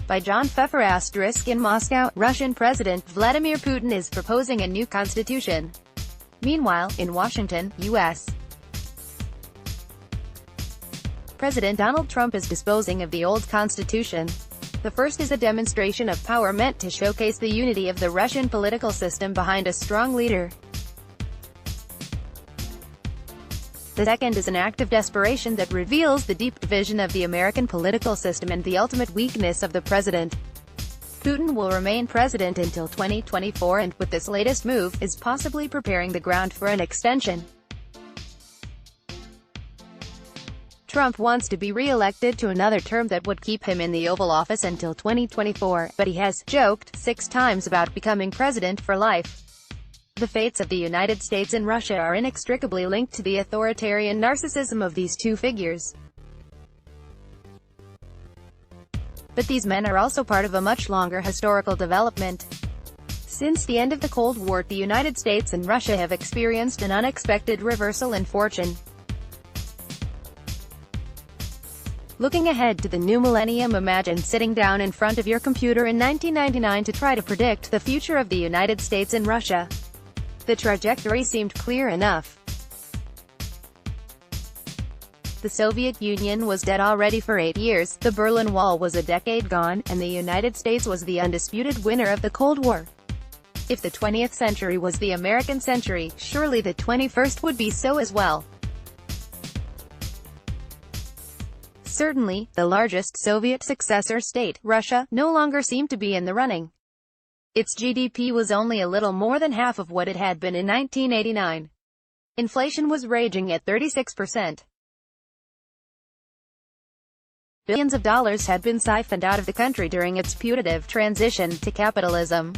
By John Feffer In Moscow, Russian President Vladimir Putin is proposing a new constitution. Meanwhile, in Washington, U.S. President Donald Trump is disposing of the old constitution. The first is a demonstration of power meant to showcase the unity of the Russian political system behind a strong leader. The second is an act of desperation that reveals the deep division of the American political system and the ultimate weakness of the president. Putin will remain president until 2024 and, with this latest move, is possibly preparing the ground for an extension. Trump wants to be re-elected to another term that would keep him in the Oval Office until 2024, but he has joked 6 times about becoming president for life. The fates of the United States and Russia are inextricably linked to the authoritarian narcissism of these two figures. But these men are also part of a much longer historical development. Since the end of the Cold War, the United States and Russia have experienced an unexpected reversal in fortune. Looking ahead to the new millennium, imagine sitting down in front of your computer in 1999 to try to predict the future of the United States and Russia. The trajectory seemed clear enough. The Soviet Union was dead already for 8 years, the Berlin Wall was a decade gone, and the United States was the undisputed winner of the Cold War. If the 20th century was the American century, surely the 21st would be so as well. Certainly, the largest Soviet successor state, Russia, no longer seemed to be in the running. Its GDP was only a little more than half of what it had been in 1989. Inflation was raging at 36%. Billions of dollars had been siphoned out of the country during its putative transition to capitalism.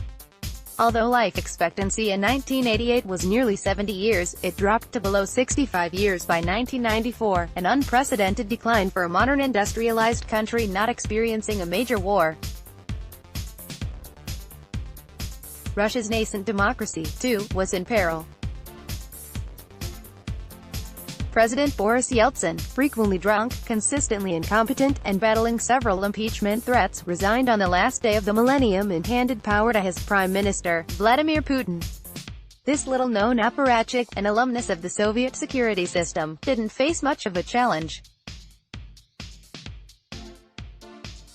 Although life expectancy in 1988 was nearly 70 years, it dropped to below 65 years by 1994, an unprecedented decline for a modern industrialized country not experiencing a major war. Russia's nascent democracy, too, was in peril. President Boris Yeltsin, frequently drunk, consistently incompetent, and battling several impeachment threats, resigned on the last day of the millennium and handed power to his prime minister, Vladimir Putin. This little-known apparatchik, an alumnus of the Soviet security system, didn't face much of a challenge.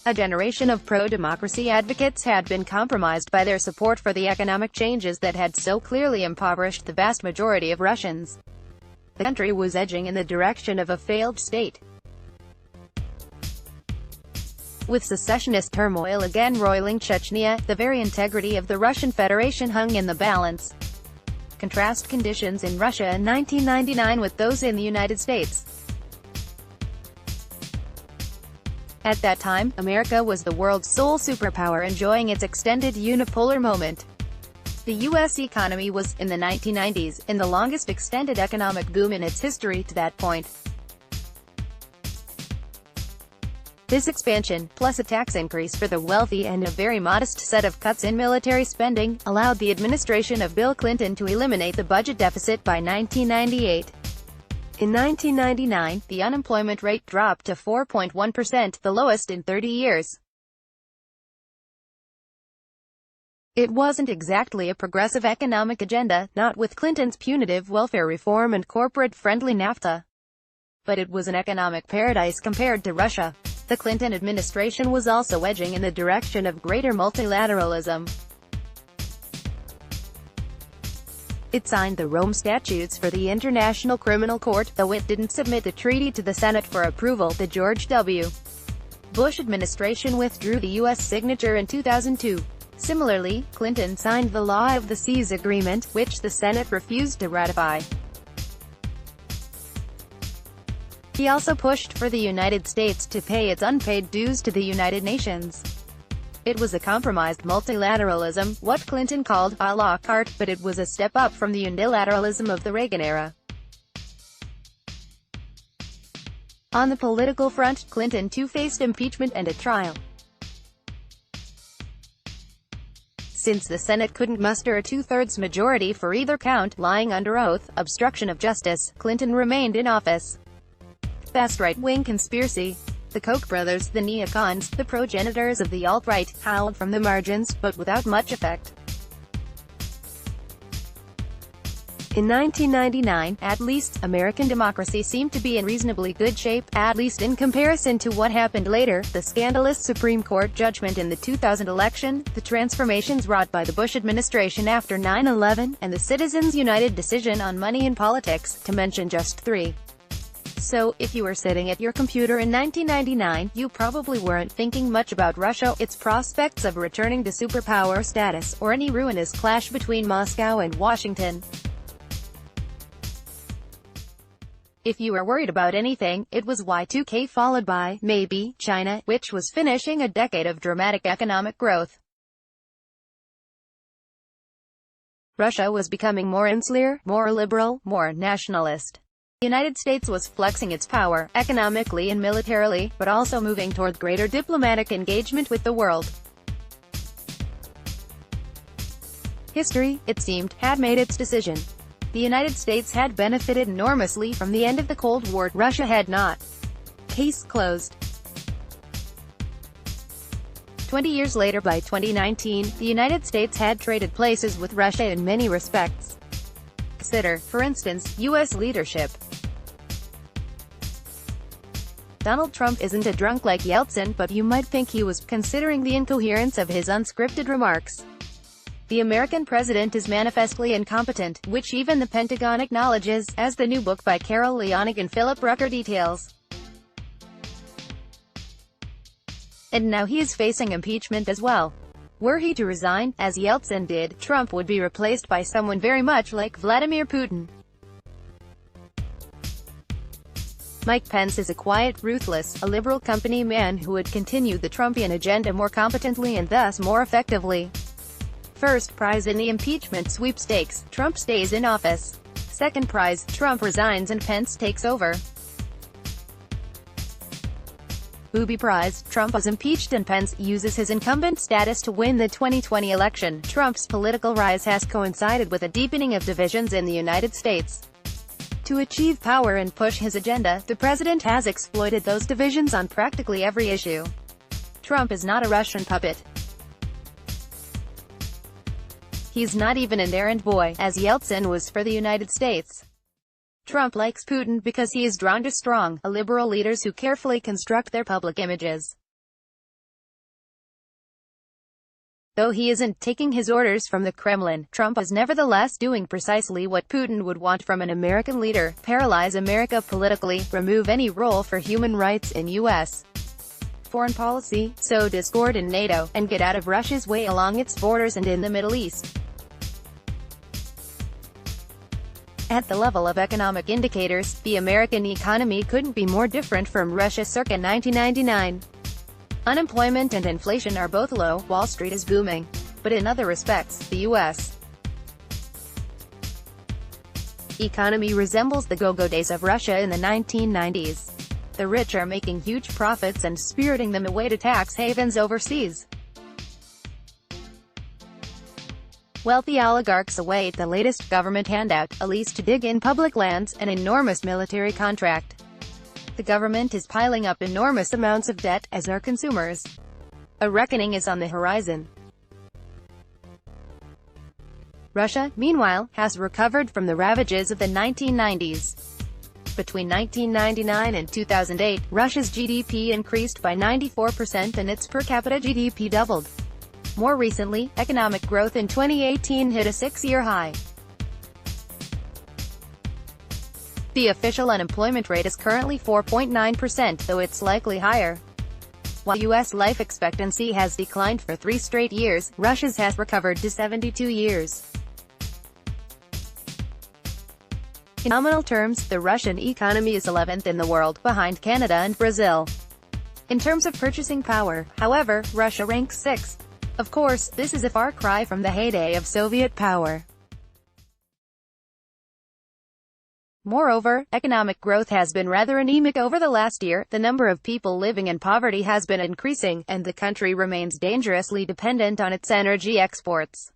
A generation of pro-democracy advocates had been compromised by their support for the economic changes that had so clearly impoverished the vast majority of Russians. The country was edging in the direction of a failed state. With secessionist turmoil again roiling Chechnya, the very integrity of the Russian Federation hung in the balance. Contrast conditions in Russia in 1999 with those in the United States. At that time, America was the world's sole superpower enjoying its extended unipolar moment. The U.S. economy was, in the 1990s, in the longest extended economic boom in its history to that point. This expansion, plus a tax increase for the wealthy and a very modest set of cuts in military spending, allowed the administration of Bill Clinton to eliminate the budget deficit by 1998. In 1999, the unemployment rate dropped to 4.1%, the lowest in 30 years. It wasn't exactly a progressive economic agenda, not with Clinton's punitive welfare reform and corporate-friendly NAFTA. But it was an economic paradise compared to Russia. The Clinton administration was also edging in the direction of greater multilateralism. It signed the Rome Statutes for the International Criminal Court, though it didn't submit the treaty to the Senate for approval. The George W. Bush administration withdrew the U.S. signature in 2002. Similarly, Clinton signed the Law of the Seas Agreement, which the Senate refused to ratify. He also pushed for the United States to pay its unpaid dues to the United Nations. It was a compromised multilateralism, what Clinton called a la carte, but it was a step up from the unilateralism of the Reagan era. On the political front, Clinton too faced impeachment and a trial. Since the Senate couldn't muster a two-thirds majority for either count, lying under oath, obstruction of justice, Clinton remained in office. Vast right-wing conspiracy. The Koch brothers, the neocons, the progenitors of the alt-right, howled from the margins, but without much effect. In 1999, at least, American democracy seemed to be in reasonably good shape, at least in comparison to what happened later, the scandalous Supreme Court judgment in the 2000 election, the transformations wrought by the Bush administration after 9/11, and the Citizens United decision on money in politics, to mention just three. So, if you were sitting at your computer in 1999, you probably weren't thinking much about Russia, its prospects of returning to superpower status, or any ruinous clash between Moscow and Washington. If you were worried about anything, it was Y2K followed by, maybe, China, which was finishing a decade of dramatic economic growth. Russia was becoming more insular, more liberal, more nationalist. The United States was flexing its power, economically and militarily, but also moving toward greater diplomatic engagement with the world. History, it seemed, had made its decision. The United States had benefited enormously from the end of the Cold War. Russia had not. Case closed. 20 years later, by 2019, the United States had traded places with Russia in many respects. Consider, for instance, U.S. leadership. Donald Trump isn't a drunk like Yeltsin, but you might think he was, considering the incoherence of his unscripted remarks. The American president is manifestly incompetent, which even the Pentagon acknowledges, as the new book by Carol Leonig and Philip Rucker details. And now he is facing impeachment as well. Were he to resign, as Yeltsin did, Trump would be replaced by someone very much like Vladimir Putin. Mike Pence is a quiet, ruthless, a liberal company man who would continue the Trumpian agenda more competently and thus more effectively. First prize in the impeachment sweepstakes, Trump stays in office. Second prize, Trump resigns and Pence takes over. Booby prize, Trump is impeached and Pence uses his incumbent status to win the 2020 election. Trump's political rise has coincided with a deepening of divisions in the United States. To achieve power and push his agenda, the president has exploited those divisions on practically every issue. Trump is not a Russian puppet. He's not even an errand boy, as Yeltsin was for the United States. Trump likes Putin because he is drawn to strong, liberal leaders who carefully construct their public images. Though he isn't taking his orders from the Kremlin, Trump is nevertheless doing precisely what Putin would want from an American leader: paralyze America politically, remove any role for human rights in U.S. foreign policy, sow discord in NATO, and get out of Russia's way along its borders and in the Middle East. At the level of economic indicators, the American economy couldn't be more different from Russia circa 1999. Unemployment and inflation are both low, Wall Street is booming. But in other respects, the U.S. economy resembles the go-go days of Russia in the 1990s. The rich are making huge profits and spiriting them away to tax havens overseas. Wealthy oligarchs await the latest government handout, a lease to dig in public lands, an enormous military contract. The government is piling up enormous amounts of debt, as are consumers. A reckoning is on the horizon. Russia, meanwhile, has recovered from the ravages of the 1990s. Between 1999 and 2008, Russia's GDP increased by 94% and its per capita GDP doubled. More recently, economic growth in 2018 hit a 6-year high. The official unemployment rate is currently 4.9%, though it's likely higher. While U.S. life expectancy has declined for 3 straight years, Russia's has recovered to 72 years. In nominal terms, the Russian economy is 11th in the world, behind Canada and Brazil. In terms of purchasing power, however, Russia ranks 6th. Of course, this is a far cry from the heyday of Soviet power. Moreover, economic growth has been rather anemic over the last year, the number of people living in poverty has been increasing, and the country remains dangerously dependent on its energy exports.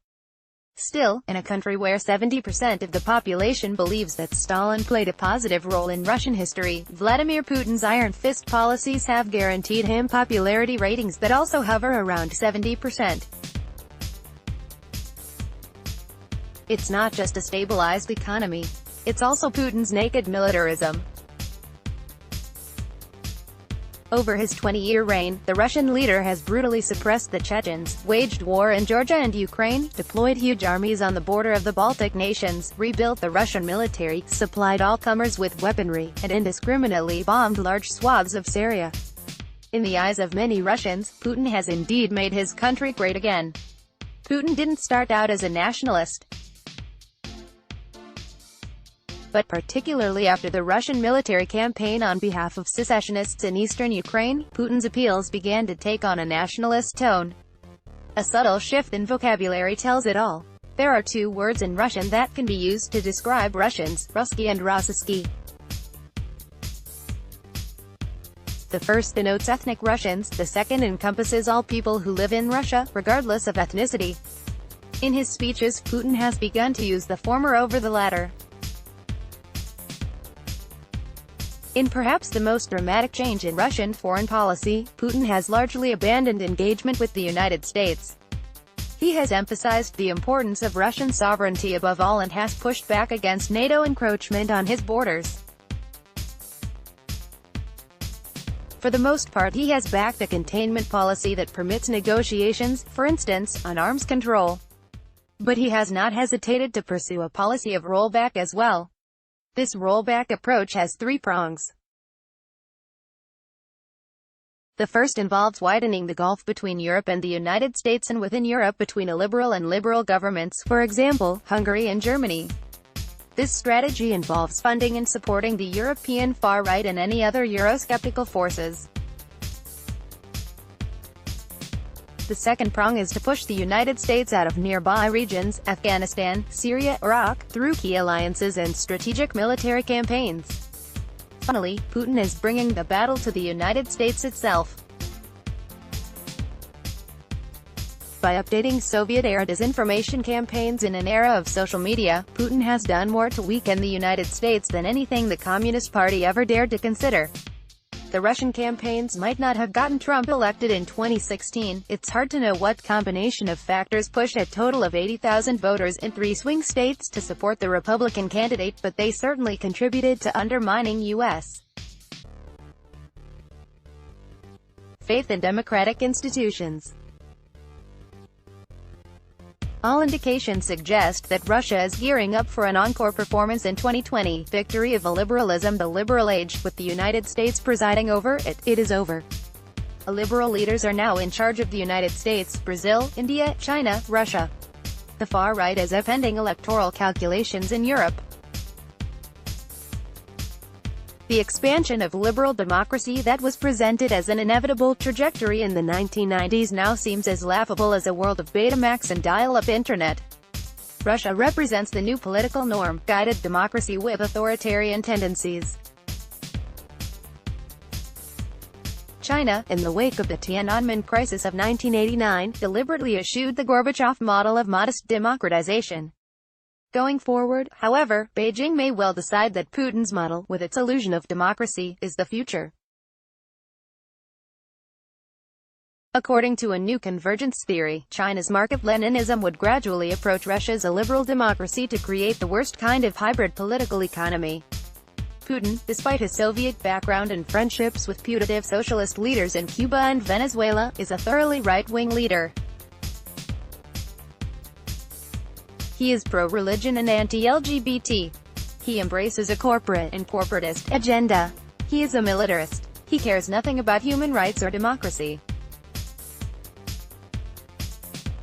Still, in a country where 70% of the population believes that Stalin played a positive role in Russian history, Vladimir Putin's iron fist policies have guaranteed him popularity ratings that also hover around 70%. It's not just a stabilized economy. It's also Putin's naked militarism. Over his 20-year reign, the Russian leader has brutally suppressed the Chechens, waged war in Georgia and Ukraine, deployed huge armies on the border of the Baltic nations, rebuilt the Russian military, supplied all comers with weaponry, and indiscriminately bombed large swaths of Syria. In the eyes of many Russians, Putin has indeed made his country great again. Putin didn't start out as a nationalist, but particularly after the Russian military campaign on behalf of secessionists in eastern Ukraine, Putin's appeals began to take on a nationalist tone. A subtle shift in vocabulary tells it all. There are two words in Russian that can be used to describe Russians: Ruski and Rossiyski. The first denotes ethnic Russians, the second encompasses all people who live in Russia, regardless of ethnicity. In his speeches, Putin has begun to use the former over the latter. In perhaps the most dramatic change in Russian foreign policy, Putin has largely abandoned engagement with the United States. He has emphasized the importance of Russian sovereignty above all and has pushed back against NATO encroachment on his borders. For the most part, he has backed a containment policy that permits negotiations, for instance, on arms control. But he has not hesitated to pursue a policy of rollback as well. This rollback approach has three prongs. The first involves widening the gulf between Europe and the United States and within Europe between illiberal and liberal governments, for example, Hungary and Germany. This strategy involves funding and supporting the European far-right and any other Eurosceptical forces. The second prong is to push the United States out of nearby regions, Afghanistan, Syria, Iraq, through key alliances and strategic military campaigns. Finally, Putin is bringing the battle to the United States itself. By updating Soviet-era disinformation campaigns in an era of social media, Putin has done more to weaken the United States than anything the Communist Party ever dared to consider. The Russian campaigns might not have gotten Trump elected in 2016. It's hard to know what combination of factors pushed a total of 80,000 voters in 3 swing states to support the Republican candidate, but they certainly contributed to undermining U.S. faith in democratic institutions. All indications suggest that Russia is gearing up for an encore performance in 2020, victory of illiberalism, the liberal age, with the United States presiding over it. It is over. Illiberal leaders are now in charge of the United States, Brazil, India, China, Russia. The far right is upending electoral calculations in Europe. The expansion of liberal democracy that was presented as an inevitable trajectory in the 1990s now seems as laughable as a world of Betamax and dial-up internet. Russia represents the new political norm, guided democracy with authoritarian tendencies. China, in the wake of the Tiananmen crisis of 1989, deliberately eschewed the Gorbachev model of modest democratization. Going forward, however, Beijing may well decide that Putin's model, with its illusion of democracy, is the future. According to a new convergence theory, China's Marxist-Leninism would gradually approach Russia's illiberal democracy to create the worst kind of hybrid political economy. Putin, despite his Soviet background and friendships with putative socialist leaders in Cuba and Venezuela, is a thoroughly right-wing leader. He is pro-religion and anti-LGBT. He embraces a corporate and corporatist agenda. He is a militarist. He cares nothing about human rights or democracy.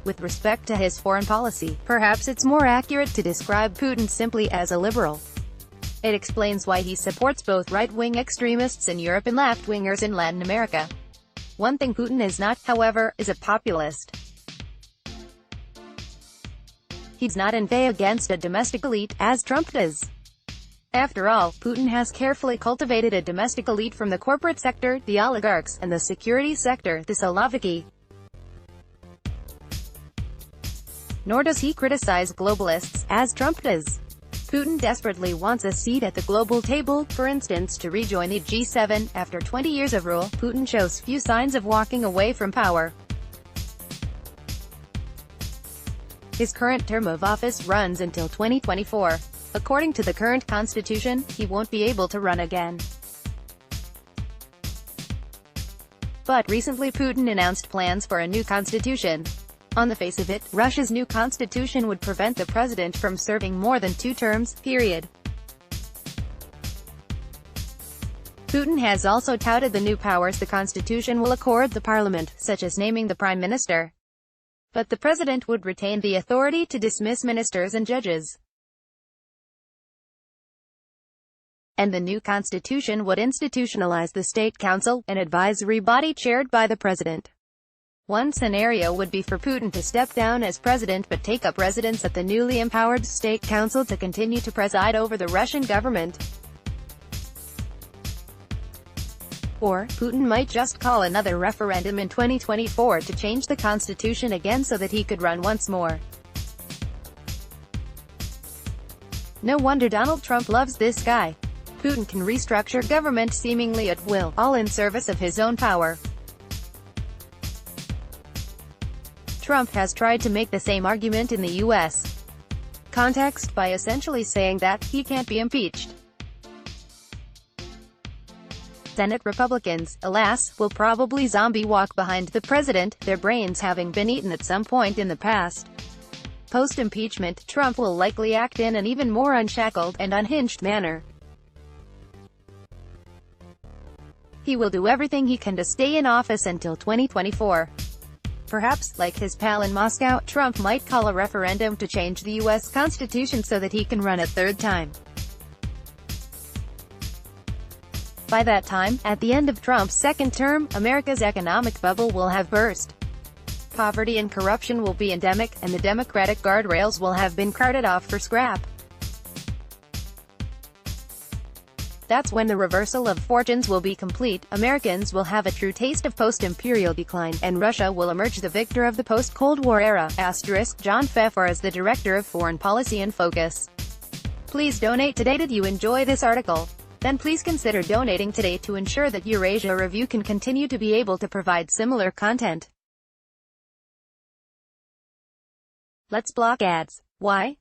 With respect to his foreign policy, perhaps it's more accurate to describe Putin simply as a liberal. It explains why he supports both right-wing extremists in Europe and left-wingers in Latin America. One thing Putin is not, however, is a populist. He's not in favor against a domestic elite, as Trump does. After all, Putin has carefully cultivated a domestic elite from the corporate sector, the oligarchs, and the security sector, the Siloviki. Nor does he criticize globalists, as Trump does. Putin desperately wants a seat at the global table, for instance to rejoin the G7. After 20 years of rule, Putin shows few signs of walking away from power. His current term of office runs until 2024. According to the current constitution, he won't be able to run again. But recently Putin announced plans for a new constitution. On the face of it, Russia's new constitution would prevent the president from serving more than 2 terms, period. Putin has also touted the new powers the constitution will accord the parliament, such as naming the prime minister. But the president would retain the authority to dismiss ministers and judges. And the new constitution would institutionalize the State Council, an advisory body chaired by the president. One scenario would be for Putin to step down as president but take up residence at the newly empowered State Council to continue to preside over the Russian government. Or, Putin might just call another referendum in 2024 to change the constitution again so that he could run once more. No wonder Donald Trump loves this guy. Putin can restructure government seemingly at will, all in service of his own power. Trump has tried to make the same argument in the U.S. context by essentially saying that he can't be impeached. Senate Republicans, alas, will probably zombie walk behind the president, their brains having been eaten at some point in the past. Post-impeachment, Trump will likely act in an even more unshackled and unhinged manner. He will do everything he can to stay in office until 2024. Perhaps, like his pal in Moscow, Trump might call a referendum to change the U.S. Constitution so that he can run a 3rd time. By that time, at the end of Trump's 2nd term, America's economic bubble will have burst. Poverty and corruption will be endemic, and the Democratic guardrails will have been carted off for scrap. That's when the reversal of fortunes will be complete, Americans will have a true taste of post-imperial decline, and Russia will emerge the victor of the post-Cold War era. John Feffer is the Director of Foreign Policy and Focus. Please donate today. Did you enjoy this article? Then please consider donating today to ensure that Eurasia Review can continue to be able to provide similar content. Let's block ads. Why?